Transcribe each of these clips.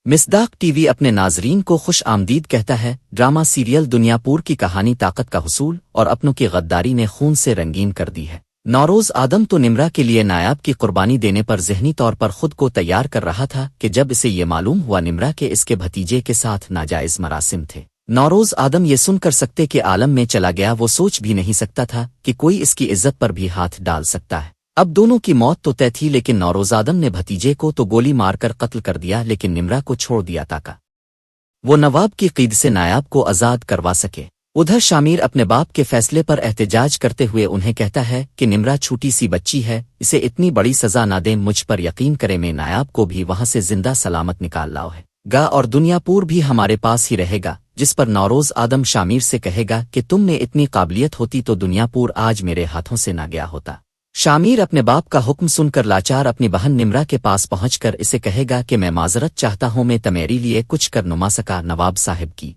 مصداق T V اپنے ناظرین کو خوش آمدید کہتا ہے۔ ڈرامہ سیریل دنیا پور کی کہانی طاقت کا حصول اور اپنوں کی غداری نے خون سے رنگین کر دی ہے۔ نوروز آدم تو نمرا کے لیے نایاب کی قربانی دینے پر ذہنی طور پر خود کو تیار کر رہا تھا کہ جب اسے یہ معلوم ہوا نمرا کے اس کے بھتیجے کے ساتھ ناجائز مراسم تھے۔ نوروز آدم یہ سن کر سکتے کے عالم میں چلا گیا، وہ سوچ بھی نہیں سکتا تھا کہ کوئی اس کی عزت پر بھی ہاتھ ڈال سکتا ہے۔ اب دونوں کی موت تو طے تھی، لیکن نوروز آدم نے بھتیجے کو تو گولی مار کر قتل کر دیا، لیکن نمرا کو چھوڑ دیا تاکہ وہ نواب کی قید سے نایاب کو آزاد کروا سکے۔ ادھر شامیر اپنے باپ کے فیصلے پر احتجاج کرتے ہوئے انہیں کہتا ہے کہ نمرا چھوٹی سی بچی ہے، اسے اتنی بڑی سزا نہ دیں، مجھ پر یقین کرے، میں نایاب کو بھی وہاں سے زندہ سلامت نکال لاؤ ہے گا اور دنیا پور بھی ہمارے پاس ہی رہے گا۔ جس پر نوروز آدم شامیر سے کہے گا کہ تم میں اتنی قابلیت ہوتی تو دنیا پور آج میرے ہاتھوں سے نہ گیا ہوتا۔ شامیر اپنے باپ کا حکم سن کر لاچار اپنی بہن نمرا کے پاس پہنچ کر اسے کہے گا کہ میں معذرت چاہتا ہوں، میں تمیری لیے کچھ کر نما سکا۔ نواب صاحب کی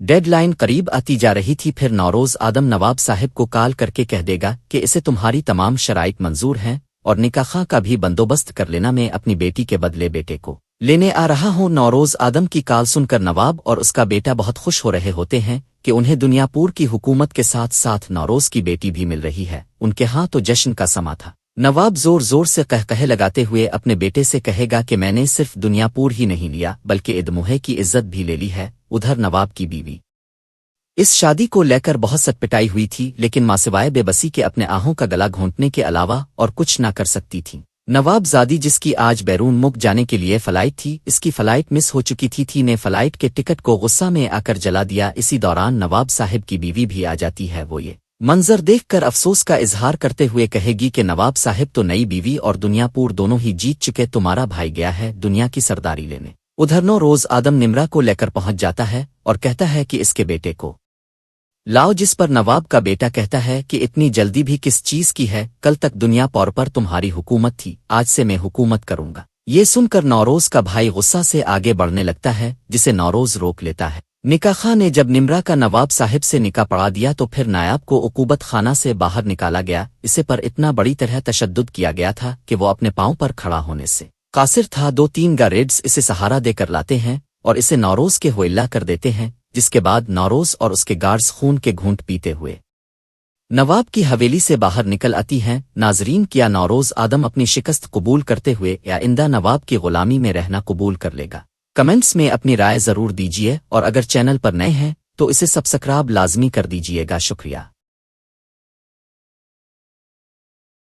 ڈیڈ لائن قریب آتی جا رہی تھی، پھر نوروز آدم نواب صاحب کو کال کر کے کہہ دے گا کہ اسے تمہاری تمام شرائط منظور ہیں اور نکاح کا بھی بندوبست کر لینا، میں اپنی بیٹی کے بدلے بیٹے کو لینے آ رہا ہوں۔ نوروز آدم کی کال سن کر نواب اور اس کا بیٹا بہت خوش ہو رہے ہوتے ہیں کہ انہیں دنیا پور کی حکومت کے ساتھ ساتھ نوروز کی بیٹی بھی مل رہی ہے۔ ان کے ہاں تو جشن کا سما تھا۔ نواب زور زور سے قہقہے لگاتے ہوئے اپنے بیٹے سے کہے گا کہ میں نے صرف دنیا پور ہی نہیں لیا بلکہ ادموہے کی عزت بھی لے لی ہے۔ ادھر نواب کی بیوی اس شادی کو لے کر بہت سٹپٹائی ہوئی تھی، لیکن ماں سوائے بے بسی کے اپنے آہوں کا گلا گھونٹنے کے علاوہ اور کچھ نہ کر سکتی تھی۔ نواب زادی جس کی آج بیرون ملک جانے کے لیے فلائٹ تھی، اس کی فلائٹ مس ہو چکی تھی نے فلائٹ کے ٹکٹ کو غصہ میں آ کر جلا دیا۔ اسی دوران نواب صاحب کی بیوی بھی آ جاتی ہے، وہ یہ منظر دیکھ کر افسوس کا اظہار کرتے ہوئے کہے گی کہ نواب صاحب تو نئی بیوی اور دنیا پور دونوں ہی جیت چکے، تمہارا بھائی گیا ہے دنیا کی سرداری لینے۔ ادھر نوروز آدم نمرا کو لے کر پہنچ جاتا ہے اور کہتا ہے کہ اس کے بیٹے کو لاؤ، جس پر نواب کا بیٹا کہتا ہے کہ اتنی جلدی بھی کس چیز کی ہے، کل تک دنیا پور پر تمہاری حکومت تھی، آج سے میں حکومت کروں گا۔ یہ سن کر نوروز کا بھائی غصہ سے آگے بڑھنے لگتا ہے، جسے نوروز روک لیتا ہے۔ نکاح خاں نے جب نمرا کا نواب صاحب سے نکاح پڑھا دیا تو پھر نایاب کو عقوبت خانہ سے باہر نکالا گیا۔ اسے پر اتنا بڑی طرح تشدد کیا گیا تھا کہ وہ اپنے پاؤں پر کھڑا ہونے سے قاصر تھا۔ 2-3 گاریڈز اسے سہارا دے کر لاتے ہیں اور اسے نوروز کے حوالہ کر دیتے ہیں، جس کے بعد نوروز اور اس کے گارڈز خون کے گھونٹ پیتے ہوئے نواب کی حویلی سے باہر نکل آتی ہیں۔ ناظرین، کیا نوروز آدم اپنی شکست قبول کرتے ہوئے یا آئندہ نواب کی غلامی میں رہنا قبول کر لے گا؟ کمنٹس میں اپنی رائے ضرور دیجیے، اور اگر چینل پر نئے ہیں تو اسے سبسکرائب لازمی کر دیجیے گا۔ شکریہ۔